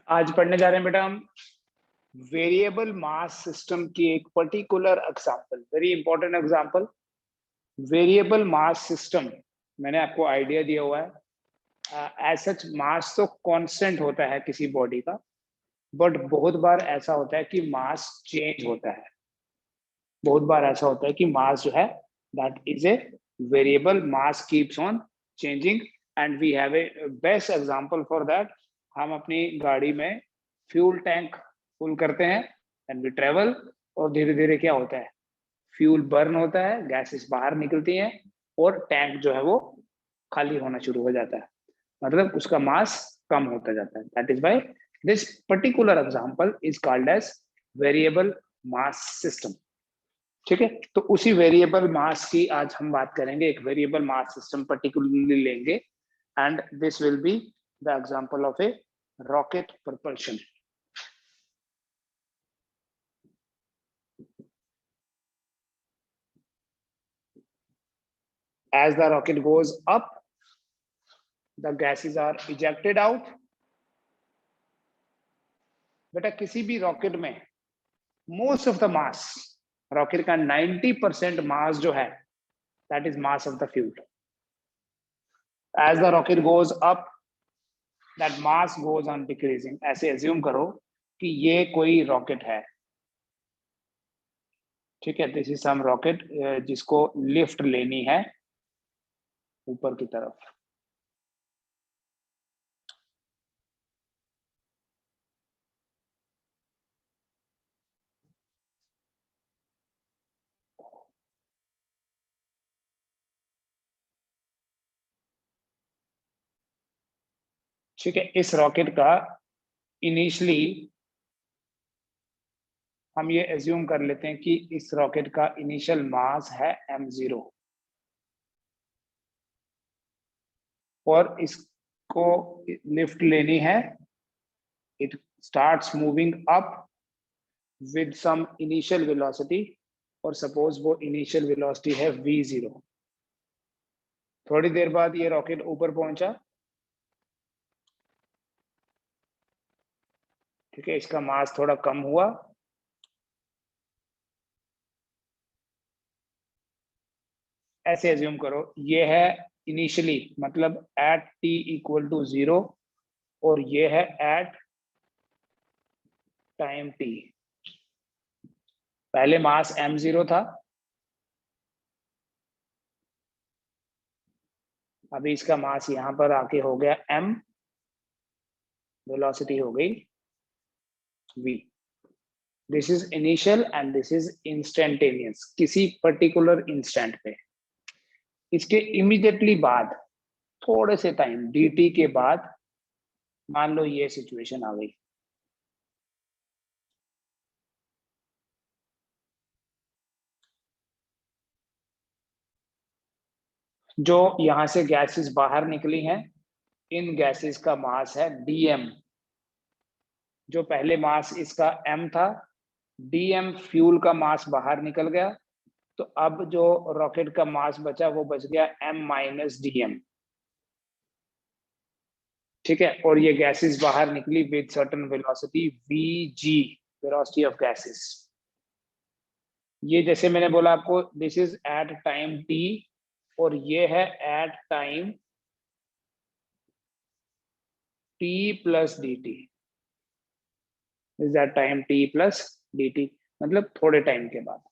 आज पढ़ने जा रहे हैं बेटा हम वेरिएबल मास सिस्टम की एक particular example, very important example. Variable mass system मैंने आपको आइडिया दिया हुआ है। एज सच मास तो कांस्टेंट होता है किसी बॉडी का, बट बहुत बार ऐसा होता है कि मास चेंज होता है। बहुत बार ऐसा होता है कि मास जो है that is a variable, mass keeps on changing and we have a best example for that. हम अपनी गाड़ी में फ्यूल टैंक फुल करते हैं एंड वी ट्रेवल, और धीरे धीरे क्या होता है, फ्यूल बर्न होता है, गैसेस बाहर निकलती हैं और टैंक जो है वो खाली होना शुरू हो जाता है, मतलब उसका मास कम होता जाता है। That is why this particular example is called as variable mass system. ठीक है, तो उसी वेरिएबल मास की आज हम बात करेंगे। एक वेरिएबल मास सिस्टम पर्टिकुलरली लेंगे and this will be the example of A rocket propulsion. As the rocket goes up, the gases are ejected out. बेटा किसी भी रॉकेट में most of the mass, rocket का 90% मास जो है that is mass of the fuel. As the rocket goes up that mass goes on decreasing. ऐसे assume करो कि ये कोई रॉकेट है, ठीक है, दिस इज सम रॉकेट जिसको लिफ्ट लेनी है ऊपर की तरफ। ठीक है, इस रॉकेट का इनिशियली हम ये एज्यूम कर लेते हैं कि इस रॉकेट का इनिशियल मास है m0 और इसको लिफ्ट लेनी है। It starts moving up with some initial velocity, और सपोज वो इनिशियल वेलोसिटी है v0। थोड़ी देर बाद ये रॉकेट ऊपर पहुंचा, ठीक है, इसका मास थोड़ा कम हुआ, ऐसे एज्यूम करो ये है इनिशियली, मतलब एट t इक्वल टू 0, और ये है एट टाइम t। पहले मास m0 था, अभी इसका मास यहां पर आके हो गया m, वेलोसिटी हो गई v। This is initial and this is instantaneous, किसी पर्टिकुलर इंस्टेंट पे। इसके इमीडिएटली बाद थोड़े से टाइम dt के बाद मान लो ये सिचुएशन आ गई, जो यहां से गैसेस बाहर निकली हैं, इन गैसेस का मास है dm। जो पहले मास इसका m था, dm फ्यूल का मास बाहर निकल गया, तो अब जो रॉकेट का मास बचा वो बच गया m माइनस dm। ठीक है, और ये गैसेस बाहर निकली with certain velocity vg, velocity of gases. ये जैसे मैंने बोला आपको, this is at time t और ये है at time t plus dt। Is at time t plus dt, मतलब थोड़े टाइम के बाद।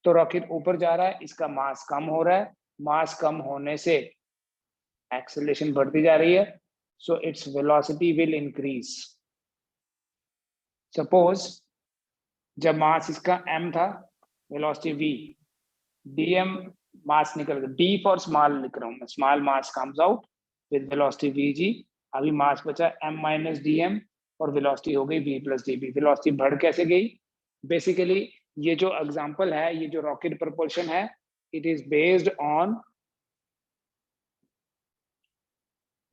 तो रॉकेट ऊपर जा रहा है, इसका मास कम हो रहा है, मास कम होने से एक्सेलरेशन बढ़ती जा रही है, so its velocity will increase. Suppose जब मास इसका m था, वेलोसिटी v, dm मास निकल गया, d फॉर स्मॉल लिख रहा हूं मैं, small mass comes out with velocity vg। अभी मास बचा m माइनस dm और वेलोसिटी हो गई v प्लस db। वेलोसिटी बढ़ कैसे गई? बेसिकली ये जो एग्जांपल है, ये जो रॉकेट प्रपोर्शन है, it is based on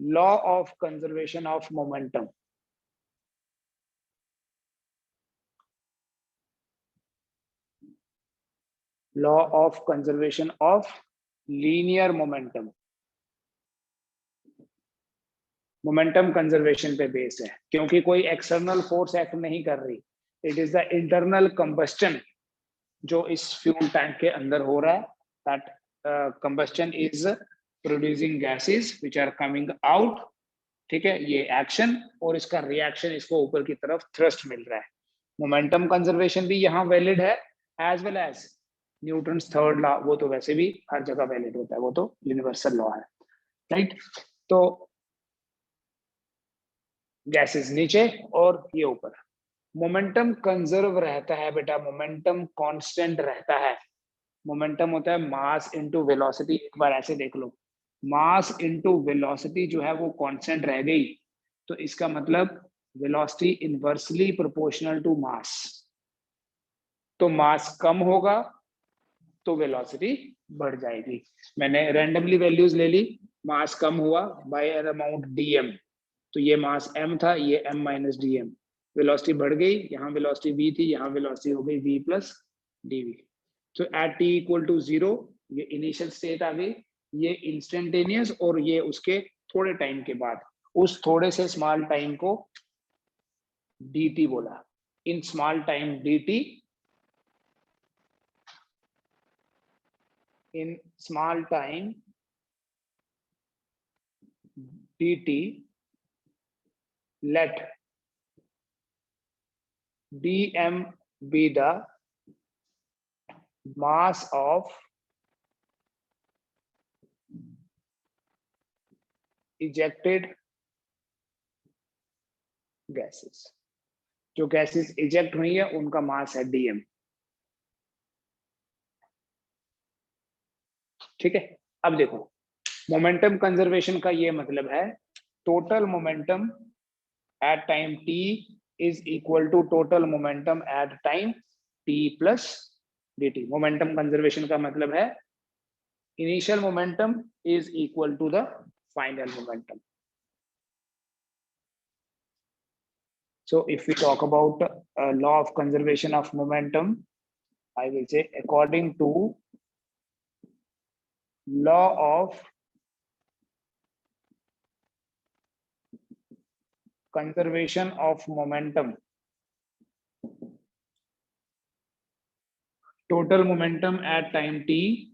law of conservation of momentum. Law of conservation of linear momentum. Momentum conservation पे बेस्ड है, क्योंकि कोई एक्सटर्नल फोर्स एक्ट नहीं कर रही, it is the internal combustion जो इस फ्यूल टैंक के अंदर हो रहा है, that combustion is producing gases which are coming out, ठीक है, ये एक्शन और इसका रिएक्शन इसको ऊपर की तरफ थ्रस्ट मिल रहा है। मोमेंटम कंजर्वेशन भी यहाँ वैलिड है, as well as Newton's third law, वो तो वैसे भी हर जगह वैलिड होता है, वो तो यूनिवर्सल लॉ है, राइट। तो गैसेस नीचे और ये ऊपर, मोमेंटम कंजर्व रहता है बेटा, मोमेंटम कांस्टेंट रहता है। मोमेंटम होता है मास इनटू वेलोसिटी, एक बार ऐसे देख लो, मास इनटू वेलोसिटी जो है वो कांस्टेंट रह गई, तो इसका मतलब velocity inversely proportional to mass, तो मास कम होगा तो वेलोसिटी बढ़ जाएगी। मैंने रैंडमली वैल्यूज ले ली, मास कम हुआ बाय एन अमाउंट dm, तो ये मास m था, ये m माइनस dm, वेलोसिटी बढ़ गई, यहाँ वेलोसिटी v थी, यहाँ वेलोसिटी हो गई v प्लस dv। तो एट t इक्वल टू 0 ये इनिशियल स्टेट आ गई, ये इंस्टेंटेनियस, और ये उसके थोड़े टाइम के बाद, उस थोड़े से स्मॉल टाइम को dt बोला। In small time dt, in small time dt, let dm be the mass of ejected gases, जो गैसेस इजेक्ट हुई है उनका मास है dm, ठीक है। अब देखो, मोमेंटम कंजर्वेशन का ये मतलब है total momentum at time t is equal to total momentum at time t plus dt। Momentum conservation का मतलब है initial momentum is equal to the final momentum. So if we talk about law of conservation of momentum, I will say according to law of conservation of momentum, total momentum at time t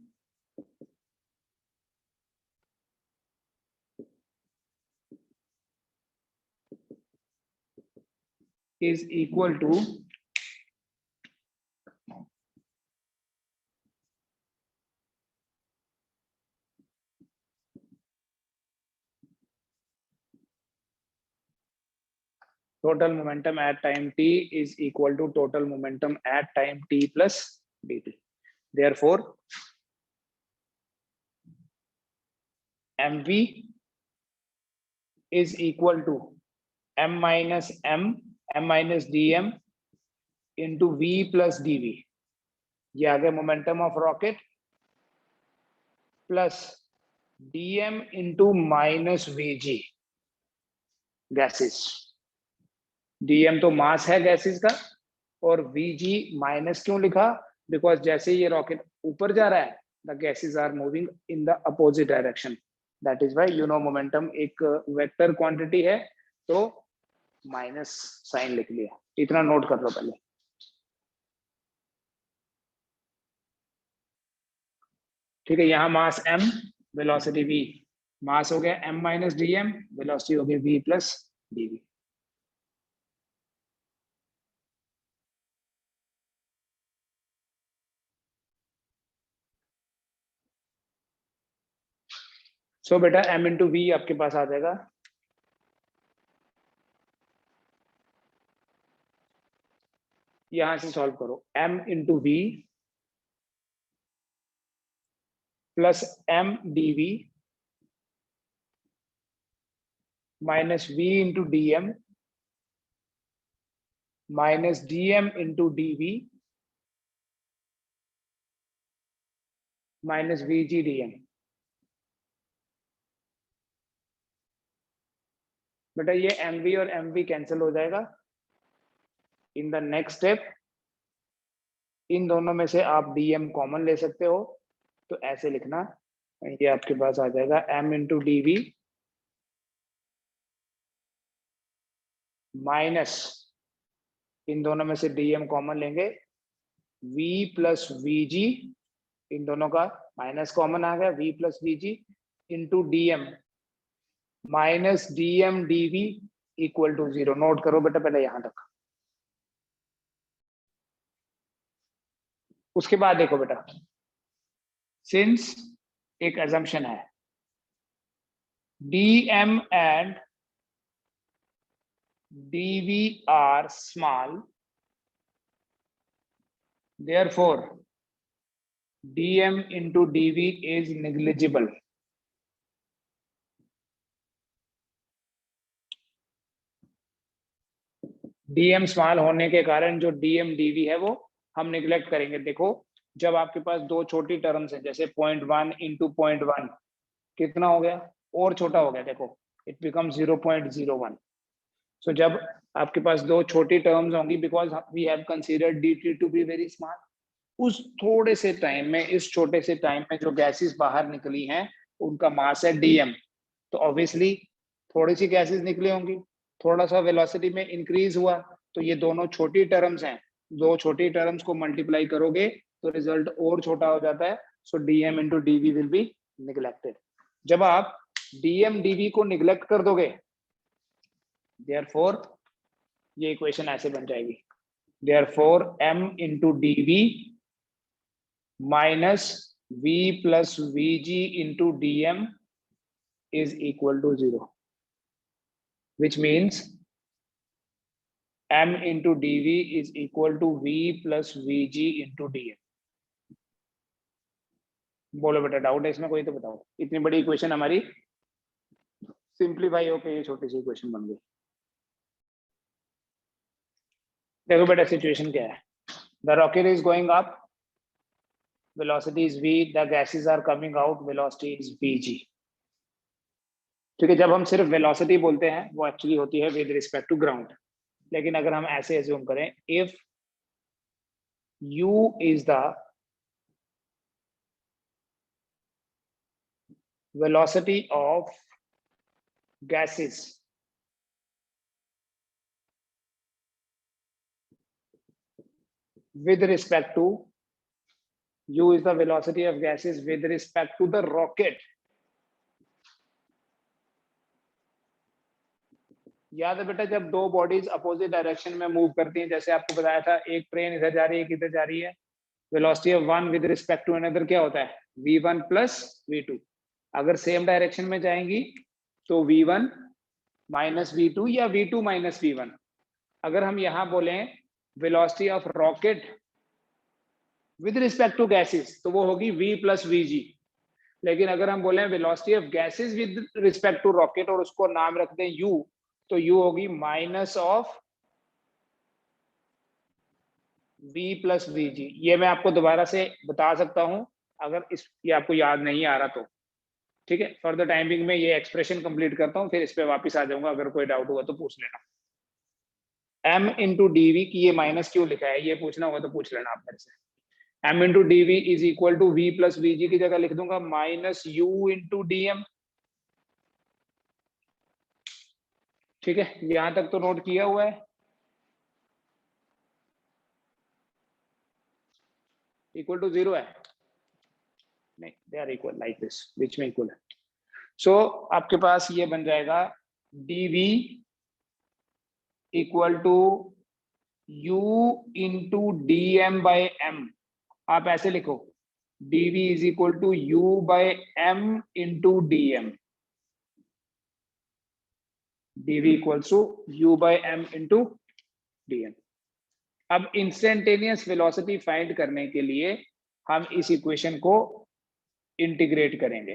is equal to total momentum at time t is equal to total momentum at time t plus dt. Therefore, mv is equal to m minus dm into v plus dv. ये आ गया momentum of rocket plus dm into minus vg gases. dm तो मास है gases का, और vg minus क्यों लिखा, because जैसे ये रॉकेट ऊपर जा रहा है the gases are moving in the opposite direction, that is why you know momentum एक वेक्टर क्वांटिटी है, तो माइनस साइन लिख लिया, इतना नोट कर लो पहले। ठीक है, यहाँ मास m, वेलोसिटी v, मास हो गया m माइनस dm, वेलोसिटी हो गई v प्लस dv। सो बेटा m इंटू वी आपके पास आ जाएगा, यहां से सॉल्व करो, m into V plus m dv minus v into dm minus dm into dv minus vg dm। बेटा ये mv और mv कैंसिल हो जाएगा। In the next step in दोनों में से आप dm कॉमन ले सकते हो, तो ऐसे लिखना, ये आपके पास आ जाएगा m इंटू dv माइनस इन दोनों में से dm कॉमन लेंगे, v प्लस वीजी, इन दोनों का माइनस कॉमन आ गया, v plus V G into dm minus dm dv equal to 0। Note करो बेटा पहले यहां तक। उसके बाद देखो बेटा, सिंस एक assumption है, dm and dv are small, therefore dm into dv is negligible। dm small होने के कारण जो dm dv है वो हम निग्लेक्ट करेंगे। देखो जब आपके पास दो छोटी टर्म्स हैं, जैसे 0.1 इंटू 0.1 कितना हो गया, और छोटा हो गया, देखो इट बिकम 0.01। सो जब आपके पास दो छोटी टर्म्स होंगी, because we have considered dt to be very small, उस थोड़े से टाइम में, इस छोटे से टाइम में जो गैसेस बाहर निकली हैं उनका मास है dm, तो ऑब्वियसली थोड़ी सी गैसेस निकली होंगी, थोड़ा सा वेलोसिटी में इंक्रीज हुआ, तो ये दोनों छोटी टर्म्स हैं, दो छोटी टर्म्स को मल्टीप्लाई करोगे तो रिजल्ट और छोटा हो जाता है। सो dm into dv will be neglected. जब आप dm dv को निग्लेक्ट कर दोगे, देयरफॉर ये इक्वेशन ऐसे बन जाएगी, therefore m into dv minus v plus vg into dm is equal to 0, which means m into dv is equal to v plus vg into dm। बोलो बेटा doubt है इसमें कोई तो बताओ। इतनी बड़ी इक्वेशन हमारी सिंप्लीफाई होकर ये छोटी सी इक्वेशन बन गई। देखो बेटा सिचुएशन क्या है, the rocket is going up, velocity is v, the gases are coming out, velocity is vg। ठीक है, जब हम सिर्फ वेलोसिटी बोलते हैं वो एक्चुअली होती है विद रिस्पेक्ट टू ग्राउंड, लेकिन अगर हम ऐसे एज्यूम करें, if u is the velocity of gases with respect to, u is the velocity of gases with respect to the rocket। याद है बेटा, जब दो बॉडीज अपोजिट डायरेक्शन में मूव करती हैं, जैसे आपको बताया था एक ट्रेन इधर जा रही है, एक इधर जा रही है, velocity of one with respect to another क्या होता है, v1 प्लस v2। अगर सेम डायरेक्शन में जाएंगी तो v1 माइनस v2 या v2 माइनस v1। अगर हम यहां बोलें velocity of rocket with respect to gases तो वो होगी v प्लस vg। लेकिन अगर हम बोले velocity of gases with respect to rocket और उसको नाम रख दें u, तो u होगी minus of v plus vg। ये मैं आपको दोबारा से बता सकता हूं अगर ये आपको याद नहीं आ रहा तो। ठीक है, फॉर द टाइम बिंग में ये एक्सप्रेशन कंप्लीट करता हूं, फिर इस पे वापस आ जाऊंगा, अगर कोई डाउट हुआ तो पूछ लेना। m इंटू डी की ये माइनस क्यों लिखा है, ये पूछना होगा तो पूछ लेना आप मेरे से। m into D is equal to v plus vg की जगह लिख दूंगा माइनस u इंटू dm। ठीक है, यहां तक तो नोट किया हुआ है। इक्वल टू 0 है, नहीं they are equal like this, बीच में इक्वल है। सो आपके पास ये बन जाएगा dv equal to u into dm by m। आप ऐसे लिखो dv is equal to u by m into dm, dv equals to u by m into dm। अब इंस्टेंटेनियस वेलोसिटी फाइंड करने के लिए हम इस इक्वेशन को इंटीग्रेट करेंगे।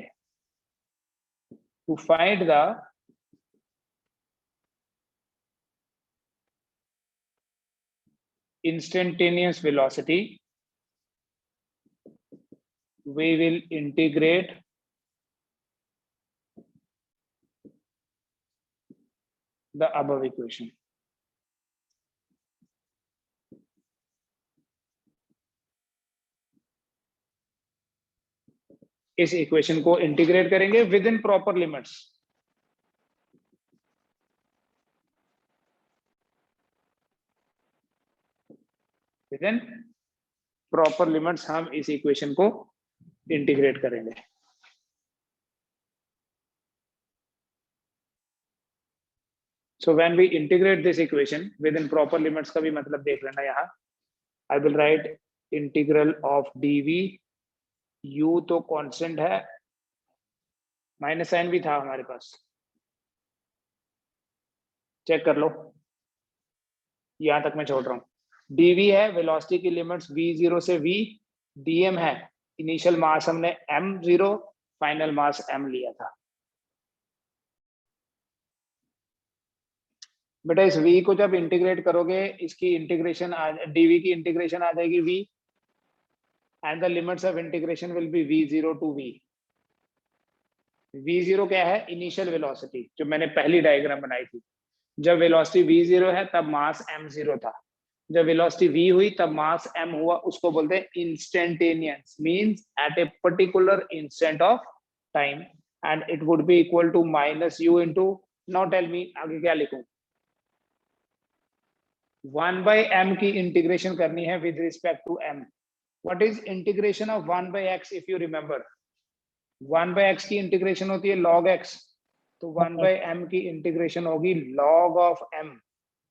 To find the instantaneous velocity, we will integrate the above equation। इस equation को इंटीग्रेट करेंगे with in proper limits. Within proper limits हम इस इक्वेशन को इंटीग्रेट करेंगे। So when we integrate this equation within proper limits का भी मतलब देख लेना यहाँ। I will write integral of dv, u तो कांस्टेंट है, माइनस साइन भी था हमारे पास, चेक कर लो, यहां तक मैं छोड़ रहा हूं। dv है वेलोसिटी की लिमिट्स v0 से v, dm है इनिशियल मास हमने m0, फाइनल मास m लिया था। बेटा इस v को जब इंटीग्रेट करोगे, इसकी इंटीग्रेशन dv की इंटीग्रेशन आ जाएगी v, and the limits of integration will be v0 to v। v0 क्या है? इनिशियल वेलोसिटी, जो मैंने पहली डायग्राम बनाई थी। जब वेलोसिटी v0 है तब मास m0 था, जब वेलोसिटी v हुई तब मास m हुआ, उसको बोलते हैं instantaneous, means at a particular instant of time, and it would be equal to minus u into, now tell me आगे क्या लिखूं। 1/m की इंटीग्रेशन करनी है with respect to m। What is integration of 1/x? If you remember, 1/x की integration होती है log x, तो 1/m की इंटीग्रेशन होगी log of m,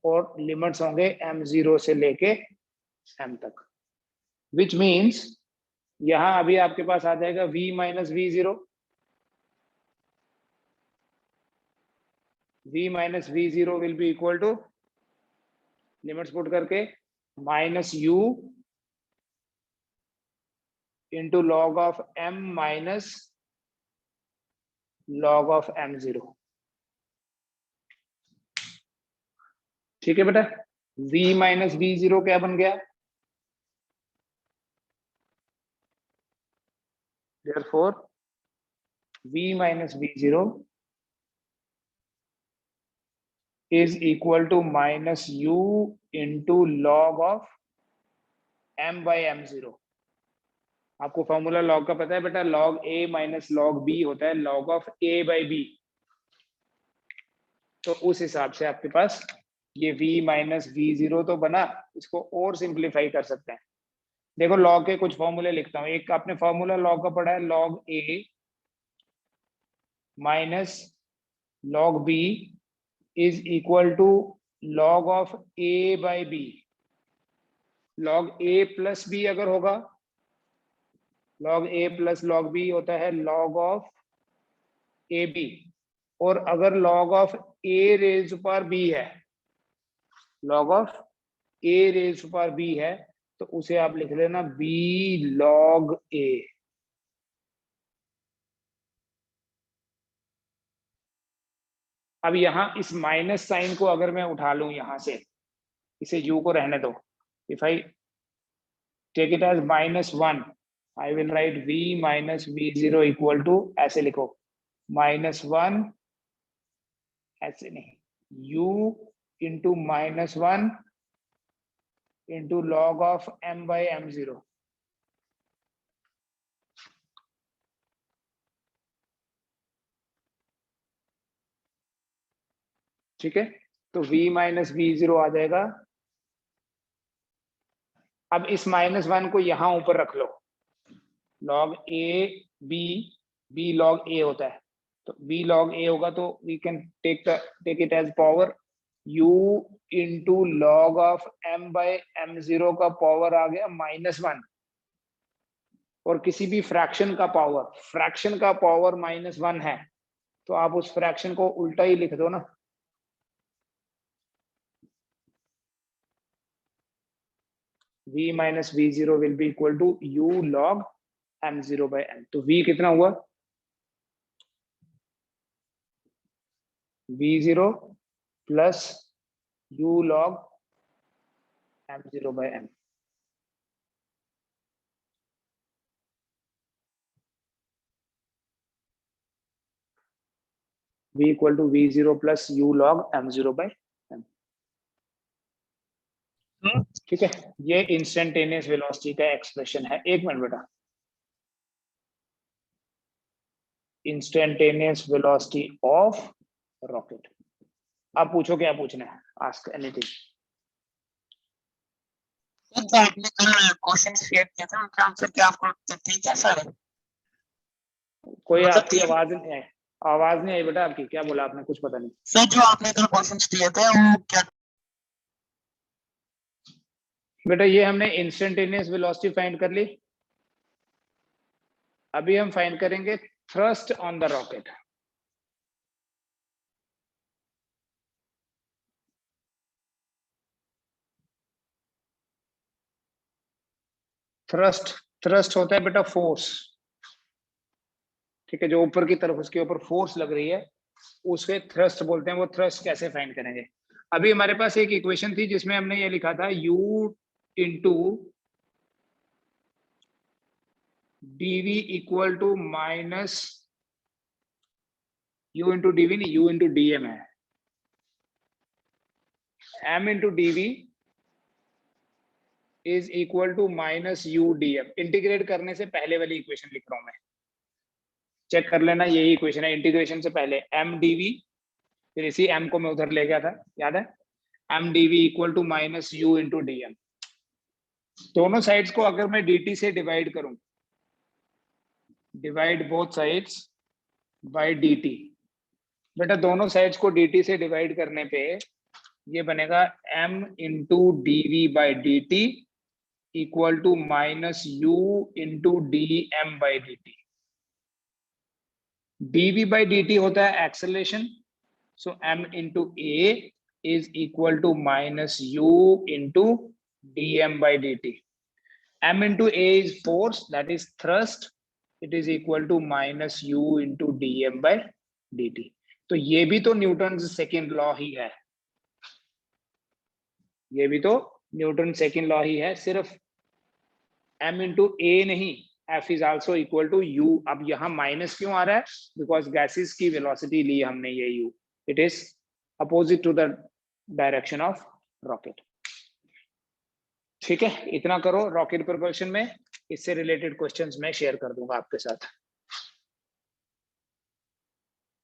और लिमिट्स होंगे m0 से लेके m तक, विच मीन्स यहां अभी आपके पास आ जाएगा v minus v0, v minus v0 will be equal to, limits put करके, minus u into log of m minus log of m0। ठीक है बेटा, v माइनस v0 क्या बन गया? therefore v minus v0 is equal to minus u into log of m by m0। आपको formula log का पता है बेटा, log a minus log b होता है log of a by b, तो उस हिसाब से आपके पास ये v माइनस v0 तो बना, इसको और सिंप्लीफाई कर सकते हैं। देखो log के कुछ फॉर्मूले लिखता हूं। एक आपने फॉर्मूला log का पढ़ा है, log a minus log b is equal to log of a by b। log a plus b अगर होगा, log a plus log b होता है log of a b, और अगर log of a रेज पर b है, log of a raise पर b है, तो उसे आप लिख लेना b log a। अब यहां इस माइनस साइन को अगर मैं उठा लूं यहां से, इसे u को रहने दो, if I take it as -1, I will write v minus v0 equal to, ऐसे लिखो, -1, ऐसे नहीं, u into -1 into log of m by m0। ठीक है, तो v माइनस v0 आ जाएगा। अब इस -1 को यहां ऊपर रख लो, log a b log a होता है, तो b log a होगा, तो we can take it as power u into log of m by m0 का पावर आ गया -1, और किसी भी फ्रैक्शन का पावर -1 है, तो आप उस फ्रैक्शन को उल्टा ही लिख दो ना, v minus v0 will be equal to u log m0 by m। तो v कितना हुआ? v0 plus u log m0 by m। v equal to v0 plus u log m0 by m। ठीक है, ये इंस्टेंटेनियस वेलोसिटी का expression है। एक minute बेटा, इंस्टेंटेनियस वेलोसिटी ऑफ रॉकेट। आप पूछो क्या पूछना है, आस्क एनीथिंग। जो आपने कल क्वेश्चन शेयर किए थे उनके आंसर क्या आपको ठीक है सर? कोई मतलब आपकी आवाज नहीं है, आवाज नहीं आई बेटा आपकी, क्या बोला आपने, कुछ पता नहीं। सर जो आपने कल क्वेश्चन दिए थे वो क्या? बेटा ये हमने इंस्टेंटेनियस वेलोसिटी फाइंड कर ली, अभी हम फाइंड करेंगे thrust on the rocket. Thrust होता है बेटा फोर्स, ठीक है, जो ऊपर की तरफ उसके ऊपर फोर्स लग रही है उसे थ्रस्ट बोलते हैं। वो थ्रस्ट कैसे फाइंड करेंगे? अभी हमारे पास एक इक्वेशन थी जिसमें हमने ये लिखा था u into dv equal to minus u into dv नहीं, u इंटू dm है, m into dv is equal to minus u dm। Integrate करने से पहले वाली इक्वेशन लिख रहा हूं मैं, चेक कर लेना, यही इक्वेशन है। इंटीग्रेशन से पहले m dv, फिर इसी m को मैं उधर ले गया था, याद है, m dv equal to minus u into dm। दोनों साइड्स को अगर मैं dt से डिवाइड करूं, divide both sides by dt, बेटा दोनों साइड्स को dt से डिवाइड करने पे ये बनेगा m into D V by D T equal to minus u into D M by D T. D V by D T होता है acceleration, so m into A is equal to minus u into D M by D T. m into a is force, that is thrust, it is equal to minus u into dm by dt। तो ये भी तो Newton second law ही है, ये भी तो Newton second law ही है, सिर्फ m into a नहीं, f is also equal to u। अब यहां माइनस क्यों आ रहा है? बिकॉज गैसेस की वेलोसिटी ली हमने ये u, it is opposite to the direction of rocket. ठीक है, इतना करो रॉकेट प्रोपल्शन में, इससे रिलेटेड क्वेश्चंस मैं शेयर कर दूंगा आपके साथ।